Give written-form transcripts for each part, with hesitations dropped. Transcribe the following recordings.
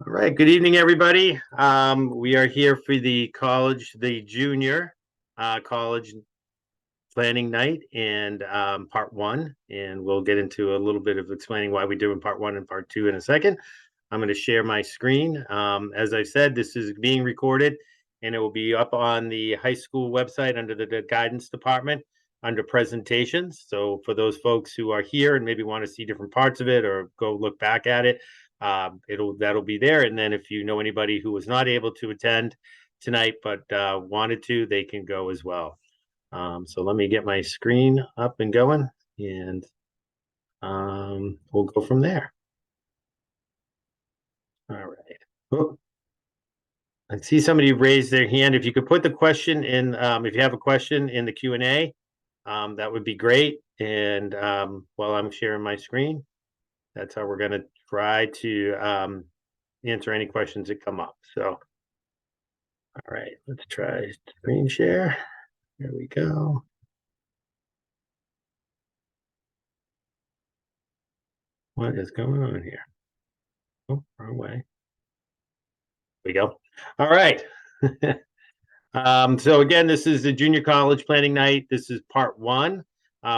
All right, good evening, everybody. We are here for the junior college planning night and part one. And we'll get into a little bit of explaining why we do in part one and part two in a second. I'm going to share my screen. As I said, this is being recorded and it will be up on the high school website under the guidance department under presentations. So for those folks who are here and maybe want to see different parts of it or go look back at it, that'll be there. And then if you know anybody who was not able to attend tonight but wanted to, they can go as well. So let me get my screen up and going, and we'll go from there. All right. Oh, I see somebody raised their hand. If you could put the question in, if you have a question in the Q&A, that would be great. And while I'm sharing my screen, that's how we're going to try to answer any questions that come up. So, all right, let's try screen share. There we go. What is going on here? Oh, wrong way. There we go. All right. So again, this is the junior college planning night. This is part one.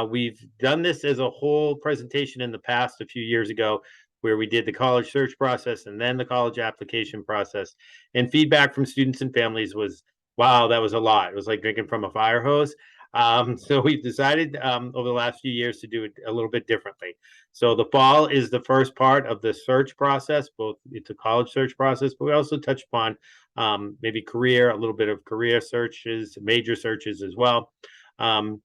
We've done this as a whole presentation in the past a few years ago, where we did the college search process and then the college application process. And feedback from students and families was, wow, that was a lot. It was like drinking from a fire hose. So we've decided over the last few years to do it a little bit differently. So the fall is the first part of the search process, both it's a college search process, but we also touch upon maybe career, a little bit of career searches, major searches as well. And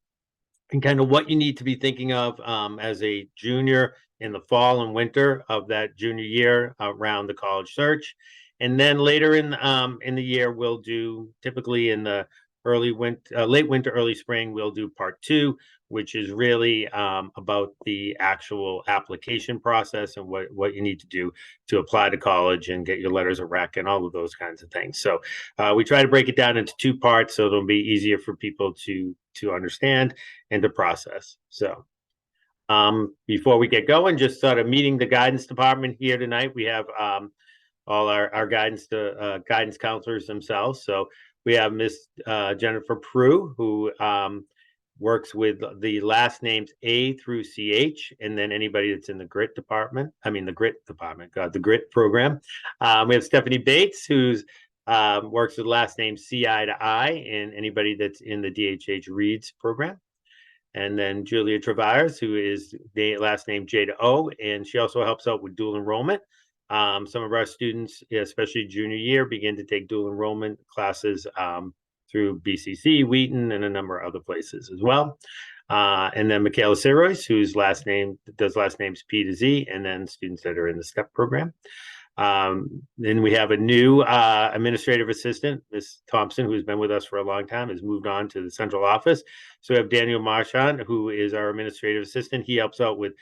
kind of what you need to be thinking of as a junior in the fall and winter of that junior year around the college search. And then later in the year, we'll do typically in the late winter, early spring, we'll do part two, which is really about the actual application process and what you need to do to apply to college and get your letters of rec and all of those kinds of things. So we try to break it down into two parts so it'll be easier for people to understand and to process. So before we get going, just sort of meeting the guidance department here tonight. We have all our guidance counselors themselves. So we have Miss Jennifer Prue, who works with the last names A through CH, and then anybody that's in the GRIT department. The GRIT program. We have Stephanie Bates, who's works with last name CI to I, and anybody that's in the DHH Reads program. And then Julia Travares, who is the last name J to O, and she also helps out with dual enrollment. Some of our students, especially junior year, begin to take dual enrollment classes through BCC, Wheaton, and a number of other places as well. And then Michaela Sirois, whose last names P to Z, and then students that are in the STEP program. Then we have a new administrative assistant, Ms. Thompson, who's been with us for a long time, has moved on to the central office. So we have Daniel Marchand, who is our administrative assistant. He helps out with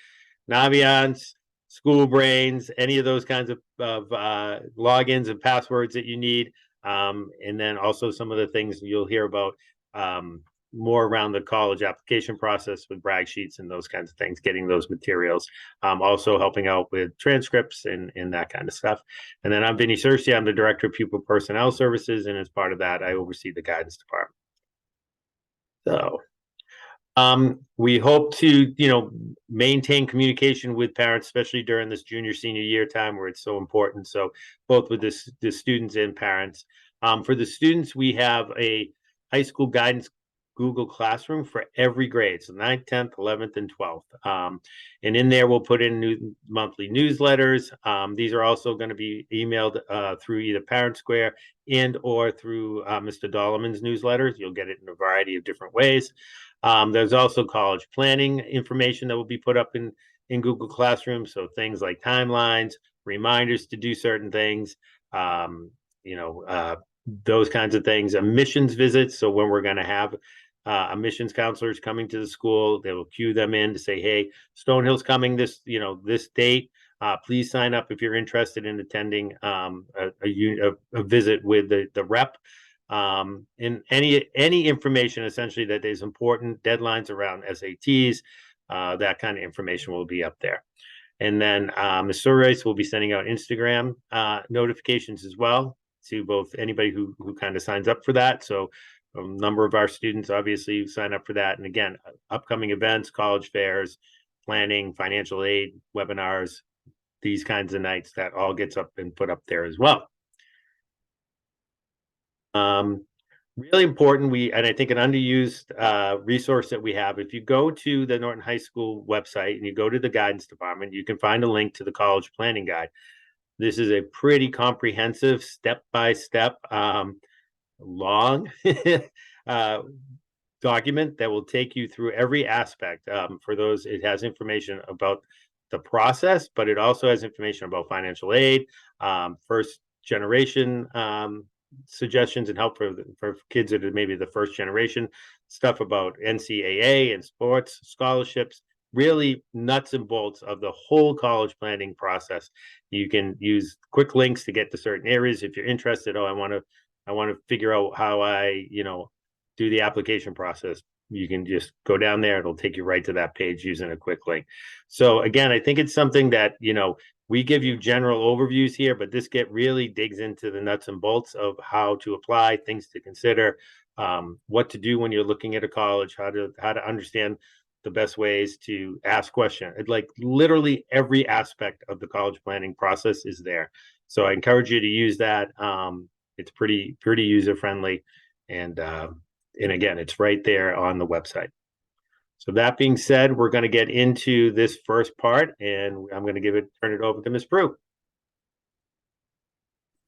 Naviance, School Brains, any of those kinds of logins and passwords that you need. And then also some of the things you'll hear about more around the college application process with brag sheets and those kinds of things, getting those materials, also helping out with transcripts and that kind of stuff. And then I'm Vinny Searcy. I'm the Director of Pupil Personnel Services, and as part of that, I oversee the guidance department. So we hope to, maintain communication with parents, especially during this junior, senior year time where it's so important. So both with the students and parents. For the students, we have a high school guidance Google Classroom for every grade, so 9th, 10th, 11th, and 12th. And in there, we'll put in monthly newsletters. These are also going to be emailed through either Parent Square and or through Mr. Dolleman's newsletters. You'll get it in a variety of different ways. There's also college planning information that will be put up in Google Classroom. So things like timelines, reminders to do certain things, those kinds of things, admissions visits. So when we're going to have admissions counselors coming to the school, they will cue them in to say, hey, Stonehill's coming this date. Please sign up if you're interested in attending a visit with the rep. And any information essentially that is important, deadlines around SATs, that kind of information will be up there. And then Ms. Soros will be sending out Instagram notifications as well to both anybody who kind of signs up for that. So a number of our students obviously sign up for that. And again, upcoming events, college fairs, planning, financial aid, webinars, these kinds of nights, that all gets up and put up there as well. Really important, and I think an underused resource that we have, if you go to the Norton High School website and you go to the guidance department, you can find a link to the college planning guide. This is a pretty comprehensive, step-by-step, long document that will take you through every aspect. For those, it has information about the process, but it also has information about financial aid, first generation suggestions and help for kids that are maybe the first generation, stuff about NCAA and sports, scholarships, really nuts and bolts of the whole college planning process. You can use quick links to get to certain areas if you're interested. Oh, I want to figure out how I, do the application process. You can just go down there. It'll take you right to that page using a quick link. So again, I think it's something that, we give you general overviews here, but this really digs into the nuts and bolts of how to apply, things to consider, what to do when you're looking at a college, how to understand the best ways to ask questions. Like literally every aspect of the college planning process is there. So I encourage you to use that. It's pretty user friendly, and again, it's right there on the website. So that being said, we're going to get into this first part, and I'm going to turn it over to Ms. Brew.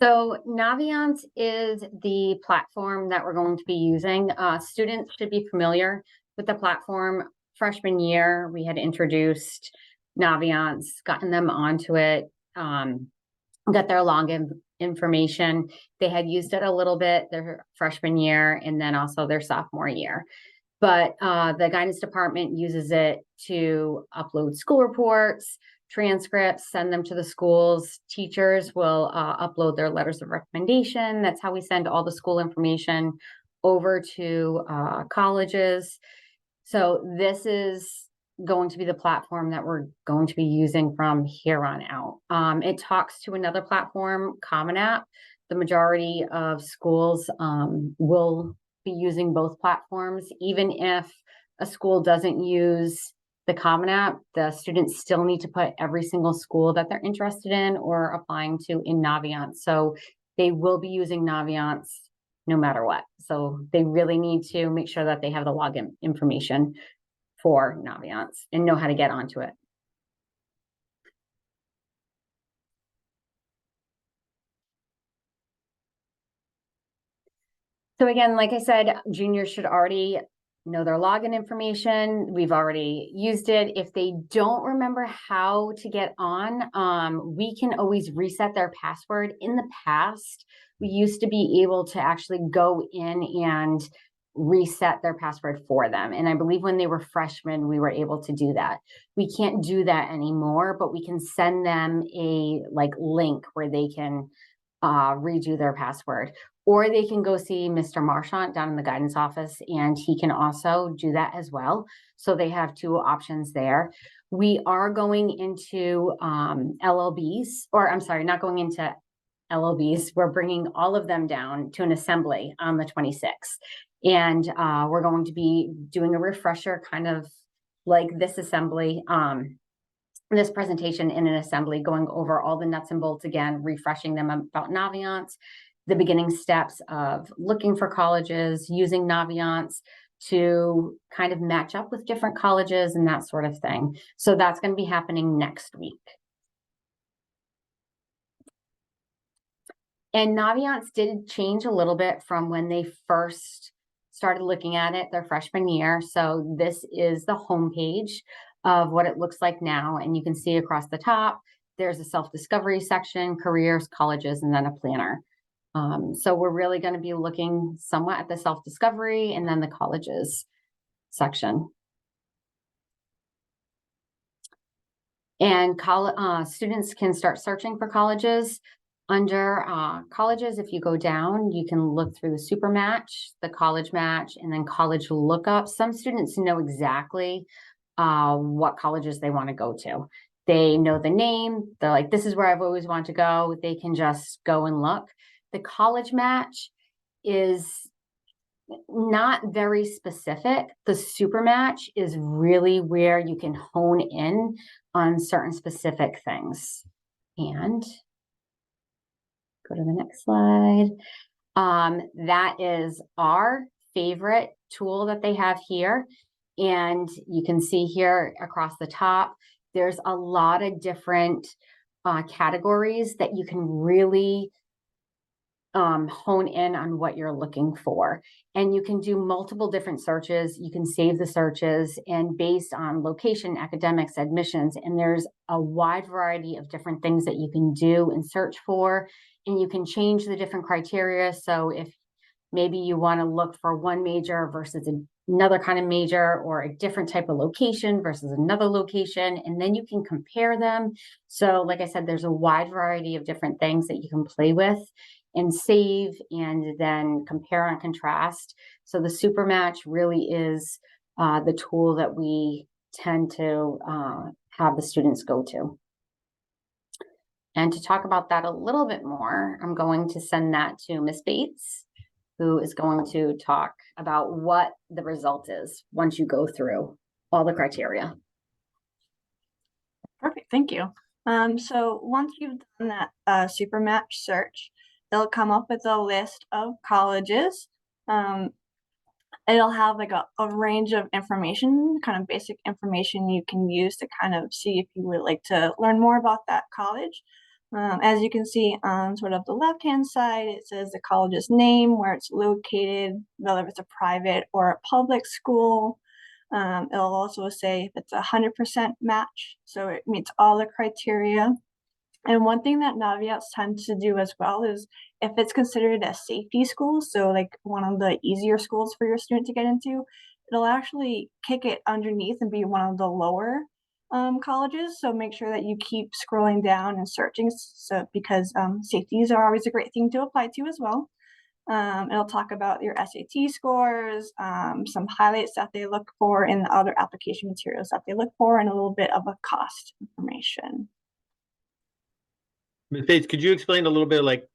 So Naviance is the platform that we're going to be using. Students should be familiar with the platform. Freshman year, we had introduced Naviance, gotten them onto it, got their login information. They had used it a little bit their freshman year and then also their sophomore year. But the guidance department uses it to upload school reports, transcripts, send them to the schools. Teachers will upload their letters of recommendation. That's how we send all the school information over to colleges. So this is going to be the platform that we're going to be using from here on out. It talks to another platform, Common App. The majority of schools will be using both platforms. Even if a school doesn't use the Common App, the students still need to put every single school that they're interested in or applying to in Naviance. So they will be using Naviance no matter what. So they really need to make sure that they have the login information for Naviance and know how to get onto it. So again, like I said, juniors should already know their login information. We've already used it. If they don't remember how to get on, we can always reset their password. In the past, we used to be able to actually go in and reset their password for them. And I believe when they were freshmen, we were able to do that. We can't do that anymore, but we can send them a link where they can redo their password. Or they can go see Mr. Marchant down in the guidance office, and he can also do that as well. So they have two options there. We are going into LLBs, or I'm sorry, not going into LLBs. We're bringing all of them down to an assembly on the 26th. And we're going to be doing a refresher, kind of like this assembly, this presentation in an assembly, going over all the nuts and bolts again, refreshing them about Naviance, the beginning steps of looking for colleges, using Naviance to kind of match up with different colleges and that sort of thing. So that's going to be happening next week. And Naviance did change a little bit from when they first started looking at it their freshman year. So this is the homepage of what it looks like now. And you can see across the top, there's a self-discovery section, careers, colleges, and then a planner. So we're really going to be looking somewhat at the self-discovery and then the colleges section. And students can start searching for colleges. Under colleges, if you go down, you can look through the super match, the college match, and then college lookup. Some students know exactly what colleges they want to go to. they know the name. They're like, this is where I've always wanted to go. They can just go and look. The college match is not very specific. The super match is really where you can hone in on certain specific things. And go to the next slide. That is our favorite tool that they have here. And you can see here across the top, there's a lot of different categories that you can really hone in on what you're looking for. And you can do multiple different searches. You can save the searches and based on location, academics, admissions, and there's a wide variety of different things that you can do and search for. And you can change the different criteria. So if maybe you want to look for one major versus another kind of major, or a different type of location versus another location, and then you can compare them. So like I said, there's a wide variety of different things that you can play with and save and then compare and contrast. So the super match really is the tool that we tend to have the students go to. And to talk about that a little bit more, I'm going to send that to Ms. Bates, who is going to talk about what the result is once you go through all the criteria. Perfect, thank you. So once you've done that super match search, it'll come up with a list of colleges. It'll have like a range of information, kind of basic information you can use to kind of see if you would like to learn more about that college. As you can see on sort of the left-hand side, it says the college's name, where it's located, whether it's a private or a public school. It'll also say if it's 100% match, so it meets all the criteria. And one thing that Naviance tends to do as well is if it's considered a safety school, so like one of the easier schools for your student to get into, it'll actually kick it underneath and be one of the lower colleges. So make sure that you keep scrolling down and searching, so because safeties are always a great thing to apply to as well. It'll talk about your SAT scores, some highlights that they look for in the other application materials that they look for, and a little bit of a cost information. Ms. Bates, could you explain a little bit like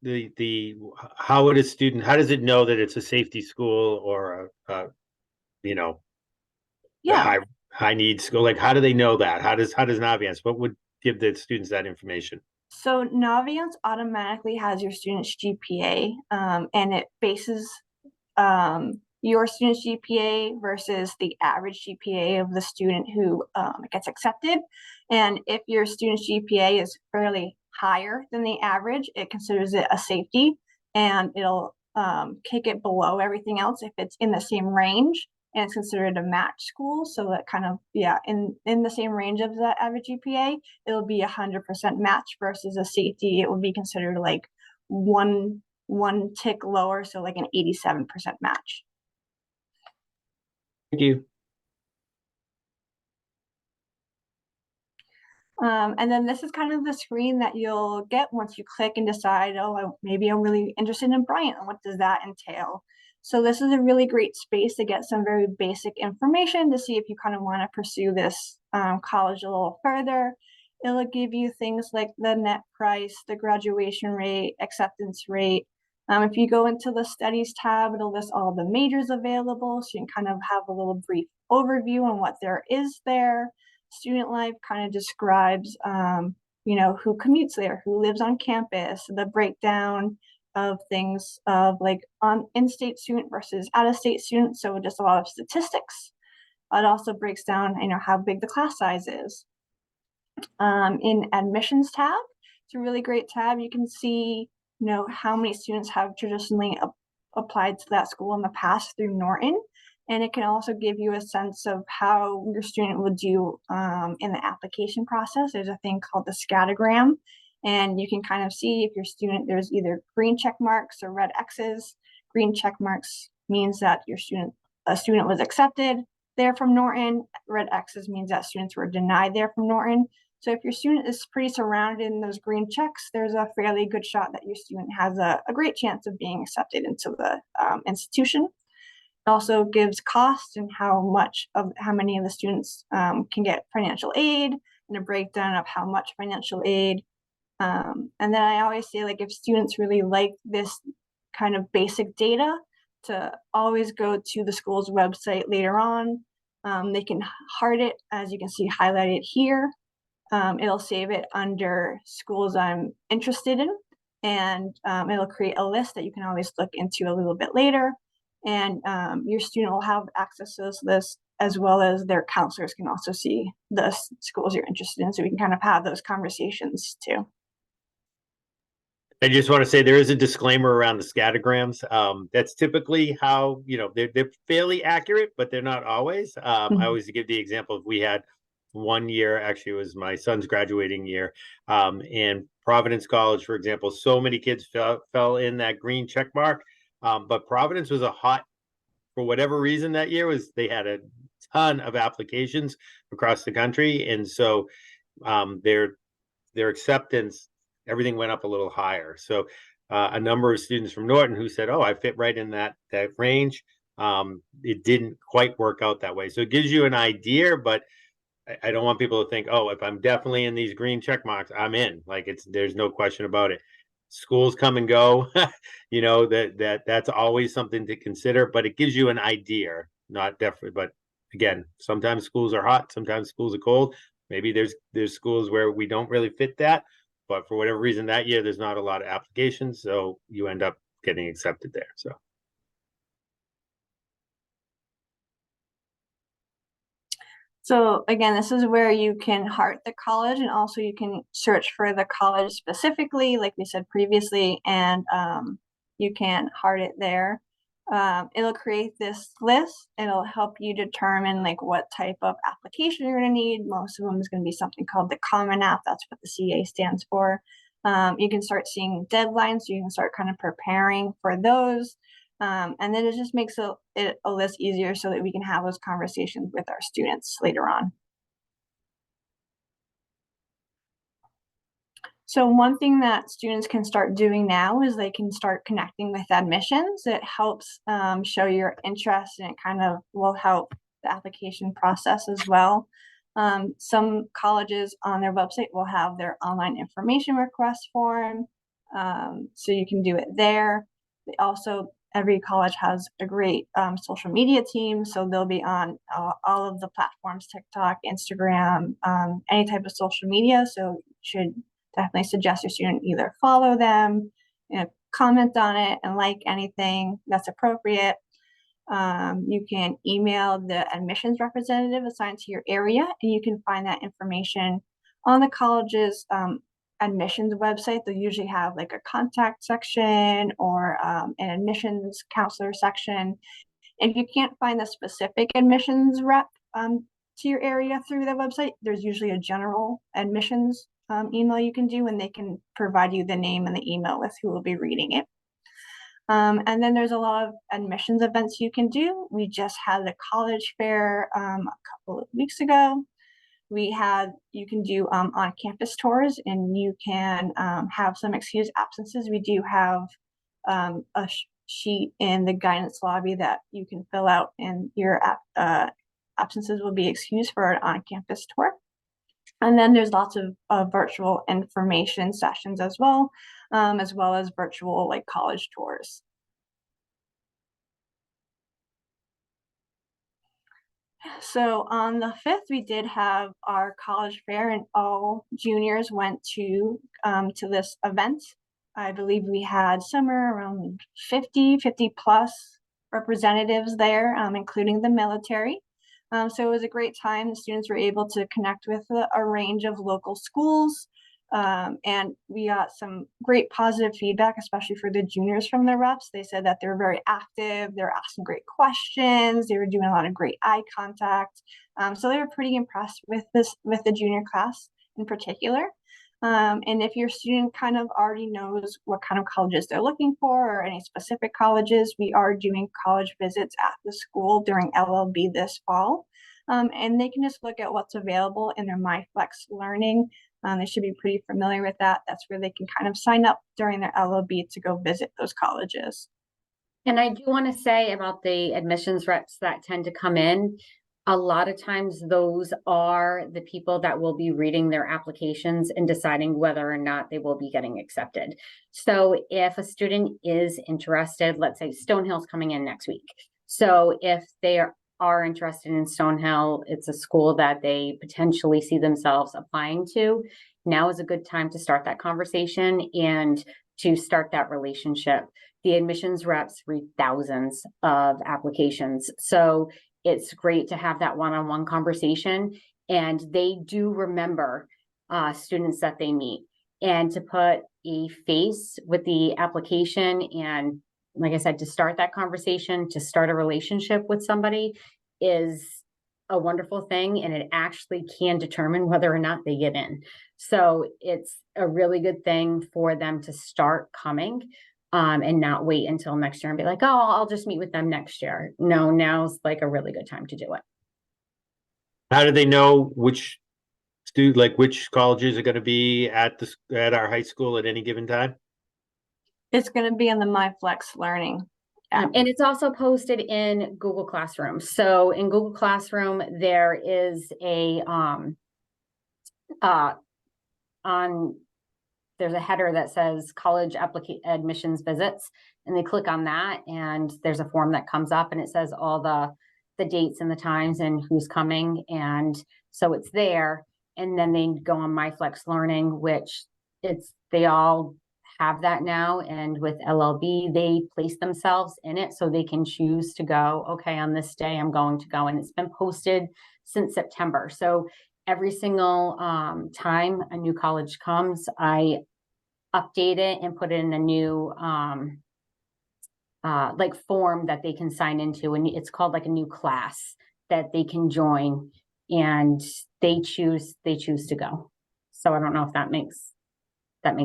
how would a student, how does it know that it's a safety school or Yeah. high need school? Like, how do they know that? How does Naviance, what would give the students that information? So Naviance automatically has your student's GPA, and it bases your student's GPA versus the average GPA of the student who gets accepted. And if your student's GPA is fairly higher than the average, it considers it a safety, and it'll kick it below everything else if it's in the same range, and it's considered a match school. So that kind of, yeah, in the same range of that average GPA, it'll be 100% match versus a safety. It would be considered like one tick lower, so like an 87% match. Thank you. And then this is kind of the screen that you'll get once you click and decide, oh, maybe I'm really interested in Bryant, and what does that entail? So this is a really great space to get some very basic information to see if you kind of want to pursue this college a little further. It'll give you things like the net price, the graduation rate, acceptance rate. If you go into the studies tab, it'll list all the majors available, so you can kind of have a little brief overview on what there is there. Student life kind of describes, who commutes there, who lives on campus, the breakdown of things of like in-state student versus out-of-state student. So just a lot of statistics. It also breaks down, how big the class size is. In admissions tab, it's a really great tab. You can see, how many students have traditionally applied to that school in the past through Norton. And it can also give you a sense of how your student would do in the application process. There's a thing called the scattergram, and you can kind of see if your student, there's either green check marks or red X's. Green check marks means that a student was accepted there from Norton. Red X's means that students were denied there from Norton. So if your student is pretty surrounded in those green checks, there's a fairly good shot that your student has a great chance of being accepted into the institution. Also gives cost and how many of the students can get financial aid, and a breakdown of how much financial aid. And then I always say, like, if students really like this kind of basic data, to always go to the school's website later on. They can heart it, as you can see highlighted here. It'll save it under schools I'm interested in, and it'll create a list that you can always look into a little bit later. And your student will have access to this list, as well as their counselors can also see the schools you're interested in, so we can kind of have those conversations too. I just want to say there is a disclaimer around the scattergrams. That's typically how, they're fairly accurate, but they're not always. I always give the example of, we had one year, actually it was my son's graduating year, and Providence College, for example, so many kids fell in that green check mark. But Providence was for whatever reason that year, they had a ton of applications across the country. And so their acceptance, everything went up a little higher. So a number of students from Norton who said, "Oh, I fit right in that range." It didn't quite work out that way. So it gives you an idea, but I don't want people to think, "Oh, if I'm definitely in these green check marks, I'm in." Like, there's no question about it. Schools come and go, that's always something to consider, but it gives you an idea, not definitely. But again, sometimes schools are hot, sometimes schools are cold. Maybe there's schools where we don't really fit that, but for whatever reason that year there's not a lot of applications, so you end up getting accepted there. So again, this is where you can heart the college, and also you can search for the college specifically, like we said previously, and you can heart it there. It'll create this list. It'll help you determine like what type of application you're going to need. Most of them is going to be something called the Common App. That's what the CA stands for. You can start seeing deadlines, so you can start kind of preparing for those. And then it just makes it a list easier, so that we can have those conversations with our students later on. So one thing that students can start doing now is they can start connecting with admissions. It helps show your interest, and it kind of will help the application process as well. Some colleges on their website will have their online information request form, so you can do it there. They also, every college has a great social media team, so they'll be on all of the platforms, TikTok, Instagram, any type of social media. So you should definitely suggest your student either follow them, comment on it, and like anything that's appropriate. You can email the admissions representative assigned to your area, and you can find that information on the college's admissions website. They'll usually have like a contact section or an admissions counselor section. If you can't find the specific admissions rep to your area through the website, there's usually a general admissions email you can do, and they can provide you the name and the email with who will be reading it. And then there's a lot of admissions events you can do. We just had the college fair a couple of weeks ago. You can do on-campus tours, and you can have some excused absences. We do have a sheet in the guidance lobby that you can fill out, and your absences will be excused for an on-campus tour. And then there's lots of virtual information sessions as well as virtual like college tours. So on the 5th, we did have our college fair, and all juniors went to this event. I believe we had somewhere around 50 plus representatives there, including the military. So it was a great time. The students were able to connect with a range of local schools, and we got some great positive feedback, especially for the juniors from the reps. They said that they were very active. They were asking great questions. They were doing a lot of great eye contact. So they were pretty impressed with the junior class in particular. And if your student kind of already knows what kind of colleges they're looking for, or any specific colleges, we are doing college visits at the school during LLB this fall. And they can just look at what's available in their MyFlex Learning. They should be pretty familiar with that. That's where they can kind of sign up during their LLB to go visit those colleges. And I do want to say about the admissions reps that tend to come in, A lot of times those are the people that will be reading their applications and deciding whether or not they will be getting accepted. So if a student is interested, let's say Stonehill's coming in next week. So if they are interested in Stonehill, it's a school that they potentially see themselves applying to. Now is a good time to start that conversation and to start that relationship. The admissions reps read thousands of applications. So it's great to have that one-on-one conversation, and they do remember students that they meet, and to put a face with the application, and like I said, to start that conversation, to start a relationship with somebody is a wonderful thing, and it actually can determine whether or not they get in. So it's a really good thing for them to start coming. And not wait until next year and be like, oh, I'll just meet with them next year. No, now's like a really good time to do it. How do they know which which colleges are going to be at our high school at any given time? It's going to be in the MyFlex Learning app. And it's also posted in Google Classroom. So in Google Classroom, there is a there's a header that says college admissions visits, and they click on that, and there's a form that comes up, and it says all the dates and the times and who's coming, and so it's there. And then they go on MyFlex Learning, which they all have that now, and with LLB they place themselves in it so they can choose to go, okay, on this day I'm going to go, and it's been posted since September. So every single time a new college comes, I update it and put it in a new form that they can sign into, and it's called like a new class that they can join, and they choose to go. So I don't know if that makes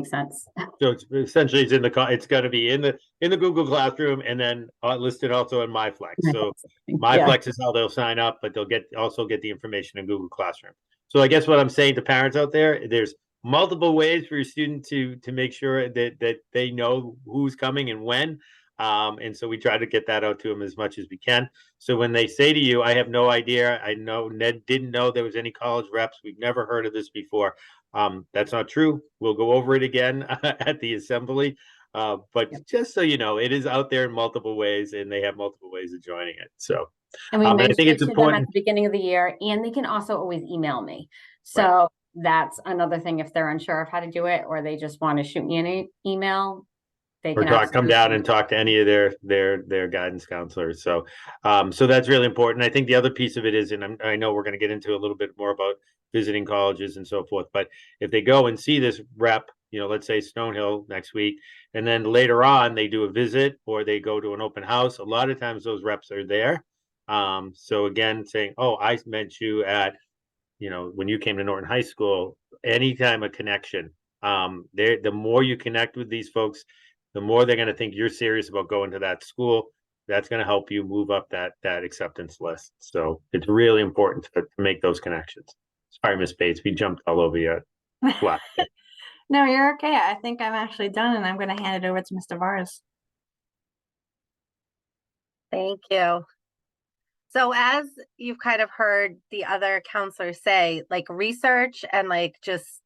sense. So it's essentially it's got to be in the Google Classroom, and then listed also in MyFlex. So MyFlex is how they'll sign up, but they'll also get the information in Google Classroom. So I guess what I'm saying to parents out there, there's multiple ways for your student to make sure that they know who's coming and when. And so we try to get that out to them as much as we can. So when they say to you, I have no idea, I know Ned didn't know there was any college reps, we've never heard of this before. That's not true. We'll go over it again at the assembly. But just so you know, it is out there in multiple ways, and they have multiple ways of joining it. So, and we mentioned I think it's it to them at the beginning of the year, and they can also always email me. So that's another thing. If they're unsure of how to do it, or they just want to shoot me an email, they or can come down and talk to any of their guidance counselors. So, so that's really important. I think the other piece of it is, and I know we're going to get into a little bit more about visiting colleges and so forth, but if they go and see this rep, let's say Stonehill next week, and then later on they do a visit or they go to an open house, a lot of times those reps are there. So again, saying, oh, I met you at, when you came to Norton High School, anytime a connection, the more you connect with these folks, the more they're going to think you're serious about going to that school. That's going to help you move up that acceptance list. So it's really important to make those connections. Sorry, Miss Bates, we jumped all over you. No, you're okay. I think I'm actually done, and I'm going to hand it over to Mr. Vars. Thank you. So as you've kind of heard the other counselors say, like research and like just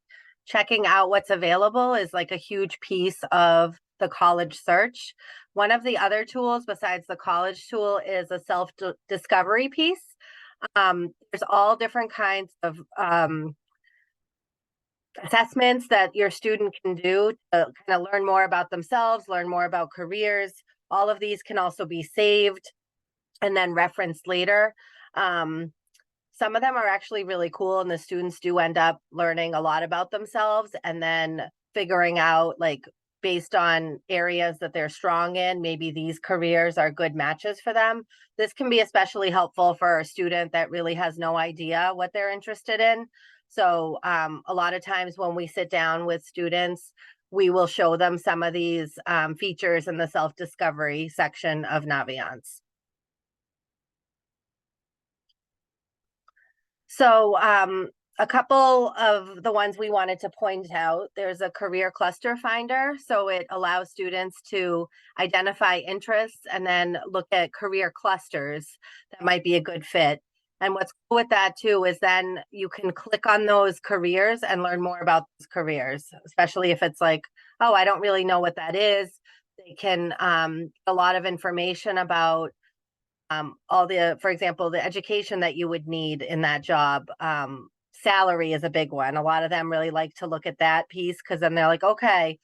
checking out what's available is like a huge piece of the college search. One of the other tools besides the college tool is a self-discovery piece. There's all different kinds of assessments that your student can do to kind of learn more about themselves, learn more about careers. All of these can also be saved and then referenced later. Some of them are actually really cool, and the students do end up learning a lot about themselves and then figuring out, like, based on areas that they're strong in, maybe these careers are good matches for them. This can be especially helpful for a student that really has no idea what they're interested in. So a lot of times when we sit down with students, we will show them some of these features in the self-discovery section of Naviance. So a couple of the ones we wanted to point out, there's a career cluster finder. So it allows students to identify interests and then look at career clusters that might be a good fit. And what's cool with that too is then you can click on those careers and learn more about those careers, especially if it's like, oh, I don't really know what that is. They can a lot of information about all the, for example, the education that you would need in that job. Salary is a big one. A lot of them really like to look at that piece because then they're like, okay,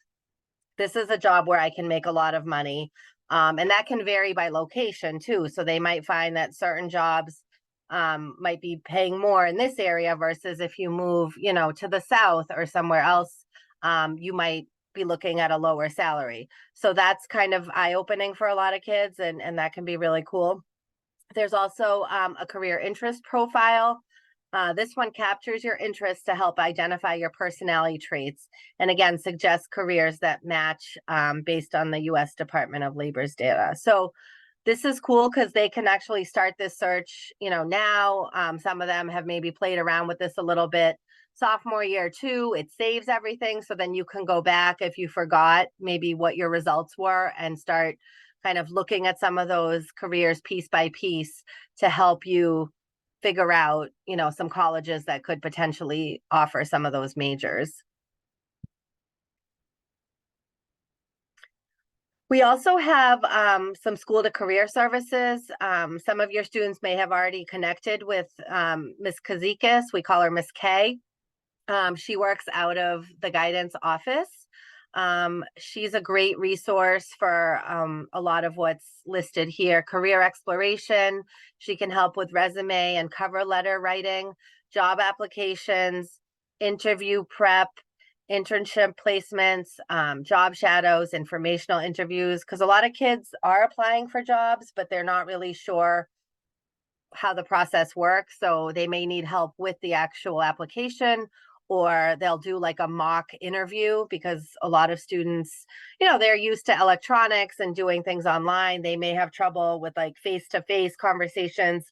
this is a job where I can make a lot of money. And that can vary by location too. So they might find that certain jobs might be paying more in this area versus if you move, you know, to the south or somewhere else, you might be looking at a lower salary. So that's kind of eye-opening for a lot of kids, and that can be really cool. There's also a career interest profile. This one captures your interests to help identify your personality traits, and again, suggests careers that match based on the U.S. Department of Labor's data. So this is cool because they can actually start this search, you know, now. Some of them have maybe played around with this a little bit. Sophomore year too, it saves everything. So then you can go back if you forgot maybe what your results were and start kind of looking at some of those careers piece by piece to help you figure out, you know, some colleges that could potentially offer some of those majors. We also have some school to career services. Some of your students may have already connected with Ms. Kazikis. We call her Ms. K. She works out of the guidance office. She's a great resource for a lot of what's listed here. Career exploration. She can help with resume and cover letter writing, job applications, interview prep, internship placements, job shadows, informational interviews, because a lot of kids are applying for jobs, but they're not really sure how the process works. So they may need help with the actual application, or they'll do like a mock interview because a lot of students, you know, they're used to electronics and doing things online. They may have trouble with like face-to-face conversations.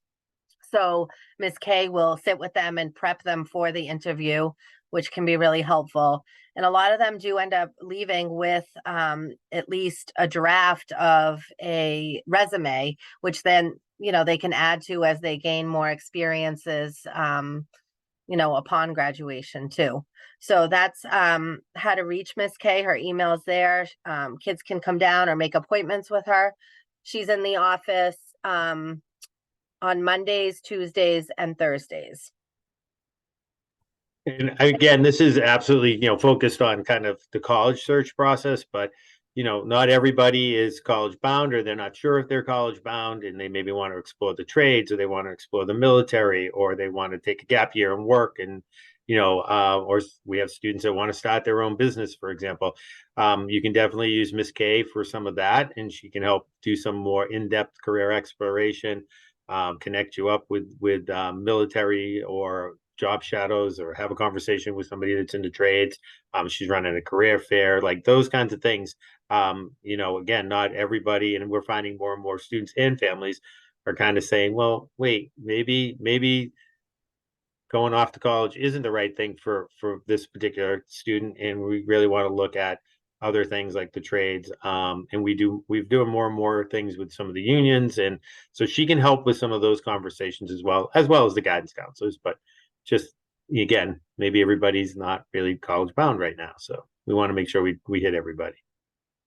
So Ms. K will sit with them and prep them for the interview, which can be really helpful. And a lot of them do end up leaving with at least a draft of a resume, which then, you know, they can add to as they gain more experiences, you know, upon graduation too. So that's how to reach Ms. K. Her email is there. Kids can come down or make appointments with her. She's in the office on Mondays, Tuesdays, and Thursdays. And again, this is absolutely, you know, focused on kind of the college search process, but you know, not everybody is college bound, or they're not sure if they're college bound, and they maybe want to explore the trades, or they want to explore the military, or they want to take a gap year and work. And, you know, or we have students that want to start their own business, for example. You can definitely use Ms. K for some of that, and she can help do some more in-depth career exploration, connect you up with military or job shadows, or have a conversation with somebody that's into trades. She's running a career fair, like those kinds of things. You know, again, not everybody, and we're finding more and more students and families are kind of saying, well, wait, maybe going off to college isn't the right thing for this particular student, and we really want to look at other things like the trades. And we've doing more and more things with some of the unions, and so she can help with some of those conversations as well as the guidance counselors. But just again, maybe everybody's not really college bound right now, so we want to make sure we hit everybody.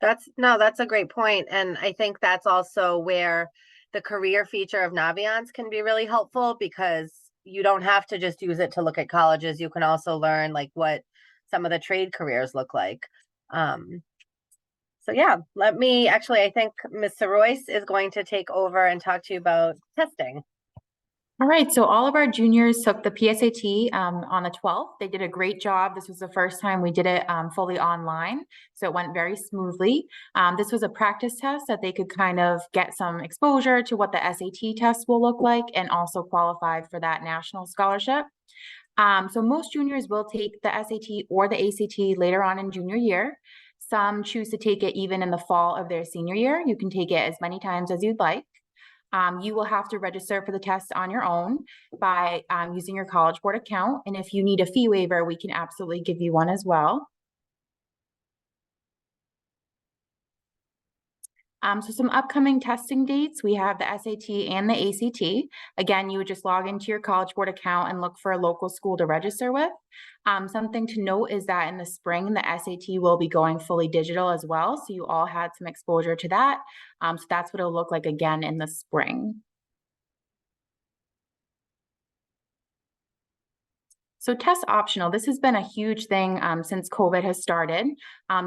That's a great point. And I think that's also where the career feature of Naviance can be really helpful, because you don't have to just use it to look at colleges. You can also learn like what some of the trade careers look like. So yeah, I think Ms. Royce is going to take over and talk to you about testing. All right, so all of our juniors took the PSAT on the 12th. They did a great job. This was the first time we did it fully online, so it went very smoothly. This was a practice test that they could kind of get some exposure to what the SAT test will look like, and also qualified for that national scholarship. So most juniors will take the SAT or the ACT later on in junior year. Some choose to take it even in the fall of their senior year. You can take it as many times as you'd like. You will have to register for the test on your own by using your College Board account. And if you need a fee waiver, we can absolutely give you one as well. So some upcoming testing dates, we have the SAT and the ACT. Again, you would just log into your College Board account and look for a local school to register with. Something to note is that in the spring, the SAT will be going fully digital as well. So you all had some exposure to that. So that's what it'll look like again in the spring. So test optional, this has been a huge thing since COVID has started.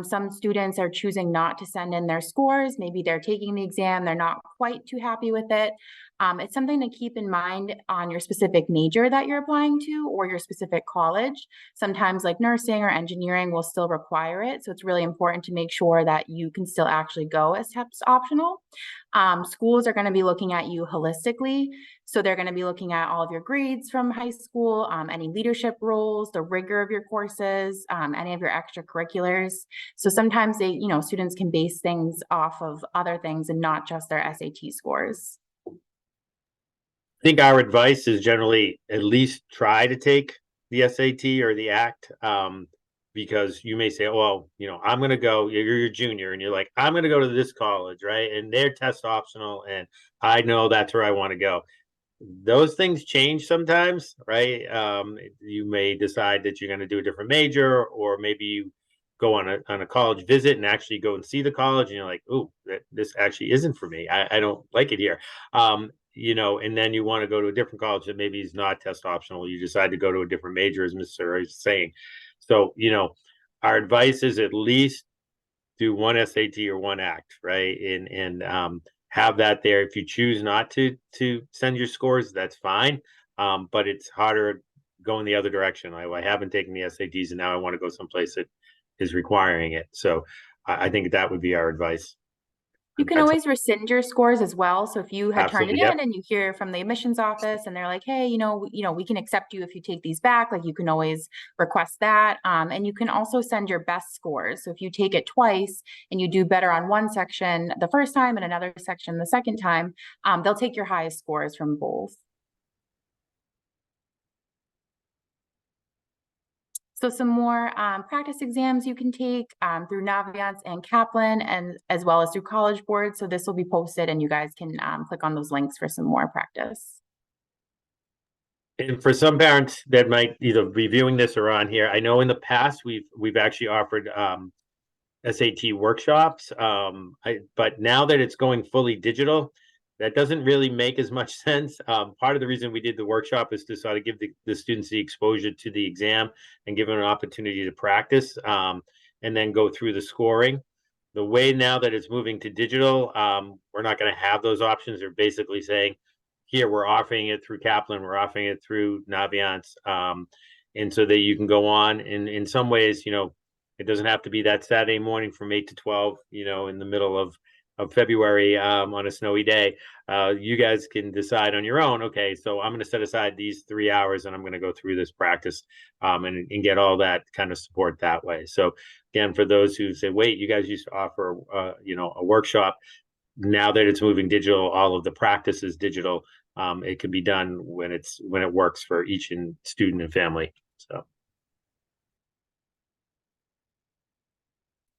Some students are choosing not to send in their scores. Maybe they're taking the exam, they're not quite too happy with it. It's something to keep in mind on your specific major that you're applying to or your specific college. Sometimes like nursing or engineering will still require it. So it's really important to make sure that you can still actually go as test optional. Schools are going to be looking at you holistically. So they're going to be looking at all of your grades from high school, any leadership roles, the rigor of your courses, any of your extracurriculars. So sometimes they, students can base things off of other things and not just their SAT scores. I think our advice is generally at least try to take the SAT or the ACT, because you may say, well, I'm going to go, you're a junior and you're like, I'm going to go to this college, right? And they're test optional and I know that's where I want to go. Those things change sometimes, right? You may decide that you're going to do a different major, or maybe you go on a college visit and actually go and see the college and you're like, oh, this actually isn't for me. I don't like it here. And then you want to go to a different college that maybe is not test optional. You decide to go to a different major, as Mr. Ray is saying. So, our advice is at least do one SAT or one ACT, right? And have that there. If you choose not to send your scores, that's fine. But it's harder going the other direction. I haven't taken the SATs and now I want to go someplace that is requiring it. So I think that would be our advice. You can always rescind your scores as well. So if you had turned it in and you hear from the admissions office and they're like, hey, we can accept you if you take these back, like you can always request that. And you can also send your best scores. So if you take it twice and you do better on one section the first time and another section the second time, they'll take your highest scores from both. So some more practice exams you can take through Naviance and Kaplan, and as well as through College Board. So this will be posted and you guys can click on those links for some more practice. And for some parents that might either be viewing this or on here, I know in the past we've actually offered SAT workshops, but now that it's going fully digital, that doesn't really make as much sense. Part of the reason we did the workshop is to sort of give the students the exposure to the exam and give them an opportunity to practice and then go through the scoring. The way now that it's moving to digital, we're not going to have those options. They're basically saying, here, we're offering it through Kaplan, we're offering it through Naviance. And so that you can go on. And in some ways, it doesn't have to be that Saturday morning from 8 to 12, in the middle of February on a snowy day. You guys can decide on your own, okay, so I'm going to set aside these 3 hours and I'm going to go through this practice and get all that kind of support that way. So again, for those who say, wait, you guys used to offer, a workshop. Now that it's moving digital, all of the practice is digital. It can be done when it works for each student and family. So.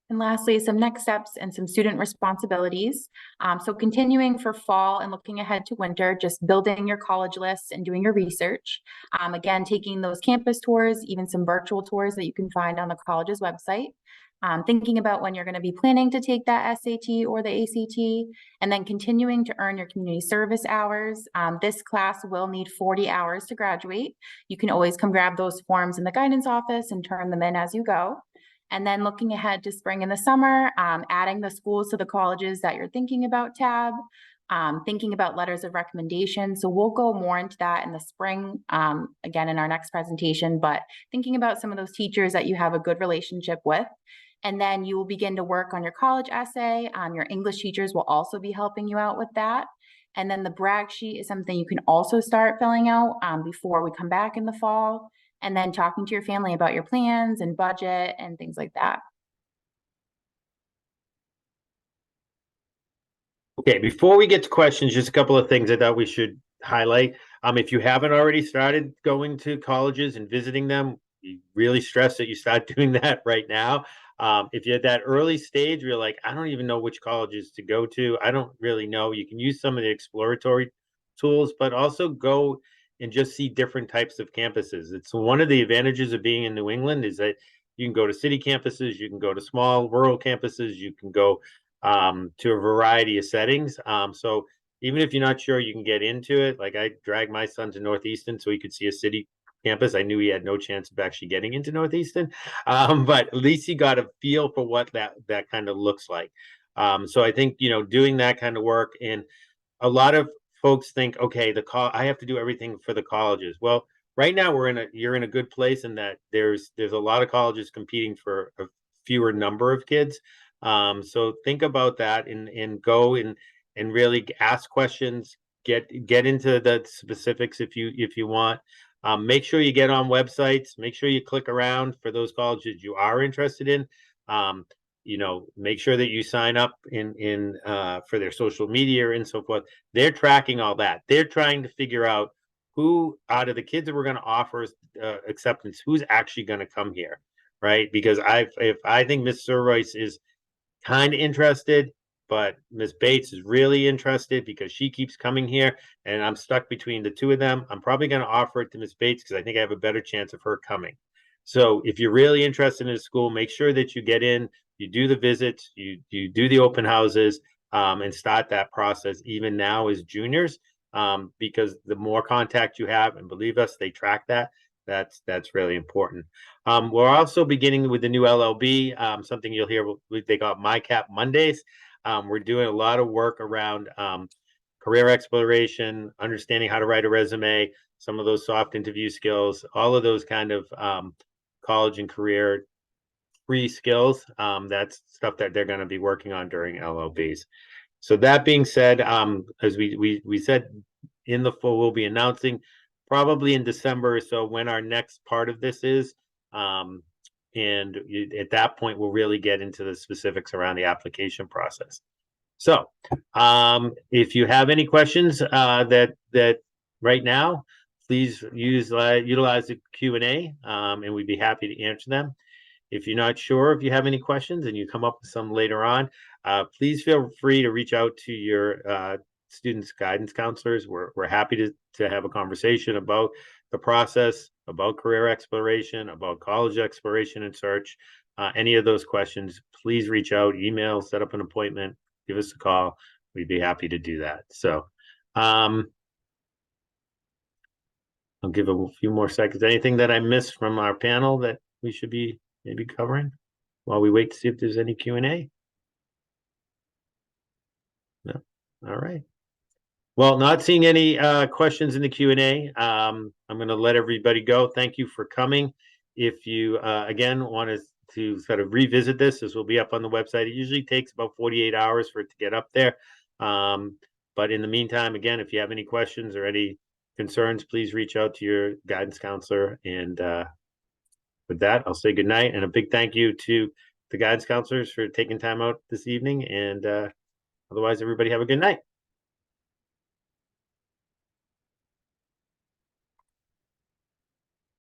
And lastly, some next steps and some student responsibilities. So continuing for fall and looking ahead to winter, just building your college lists and doing your research. Again, taking those campus tours, even some virtual tours that you can find on the college's website. Thinking about when you're going to be planning to take that SAT or the ACT, and then continuing to earn your community service hours. This class will need 40 hours to graduate. You can always come grab those forms in the guidance office and turn them in as you go. And then looking ahead to spring and the summer, adding the schools to the colleges that you're thinking about tab, thinking about letters of recommendation. So we'll go more into that in the spring, again, in our next presentation, but thinking about some of those teachers that you have a good relationship with. And then you will begin to work on your college essay. Your English teachers will also be helping you out with that. And then the brag sheet is something you can also start filling out before we come back in the fall. And then talking to your family about your plans and budget and things like that. Okay, before we get to questions, just a couple of things I thought we should highlight. If you haven't already started going to colleges and visiting them, we really stress that you start doing that right now. If you're at that early stage, you're like, I don't even know which colleges to go to. I don't really know. You can use some of the exploratory tools, but also go and just see different types of campuses. It's one of the advantages of being in New England is that you can go to city campuses, you can go to small rural campuses, you can go to a variety of settings. So even if you're not sure you can get into it, like I dragged my son to Northeastern so he could see a city campus. I knew he had no chance of actually getting into Northeastern, but at least he got a feel for what that kind of looks like. So I think, you know, doing that kind of work, and a lot of folks think, okay, I have to do everything for the colleges. Well, right now you're in a good place in that there's a lot of colleges competing for a fewer number of kids. So think about that and go and really ask questions, get into the specifics if you want. Make sure you get on websites, make sure you click around for those colleges you are interested in. You know, make sure that you sign up in for their social media and so forth. They're tracking all that. They're trying to figure out who out of the kids that we're going to offer acceptance, who's actually going to come here, right? Because if I think Miss Royce is kind of interested, but Miss Bates is really interested because she keeps coming here, and I'm stuck between the two of them. I'm probably going to offer it to Miss Bates because I think I have a better chance of her coming. So if you're really interested in a school, make sure that you get in, you do the visits, you do the open houses, and start that process even now as juniors, because the more contact you have, and believe us, they track that. That's really important. We're also beginning with the new LLB, something you'll hear. They got MyCap Mondays. We're doing a lot of work around career exploration, understanding how to write a resume, some of those soft interview skills, all of those kind of college and career free skills. That's stuff that they're going to be working on during LLBs. So that being said, as we said in the fall, we'll be announcing probably in December or so when our next part of this is. And at that point, we'll really get into the specifics around the application process. So if you have any questions that right now, please utilize the Q&A, and we'd be happy to answer them. If you're not sure if you have any questions and you come up with some later on, please feel free to reach out to your students' guidance counselors. We're happy to have a conversation about the process, about career exploration, about college exploration and search. Any of those questions, please reach out, email, set up an appointment, give us a call. We'd be happy to do that. So I'll give a few more seconds. Anything that I missed from our panel that we should be maybe covering while we wait to see if there's any Q&A? No. All right. Well, not seeing any questions in the Q&A. I'm going to let everybody go. Thank you for coming. If you, again, want to sort of revisit this will be up on the website. It usually takes about 48 hours for it to get up there. But in the meantime, again, if you have any questions or any concerns, please reach out to your guidance counselor. And with that, I'll say good night and a big thank you to the guidance counselors for taking time out this evening. And otherwise, everybody have a good night.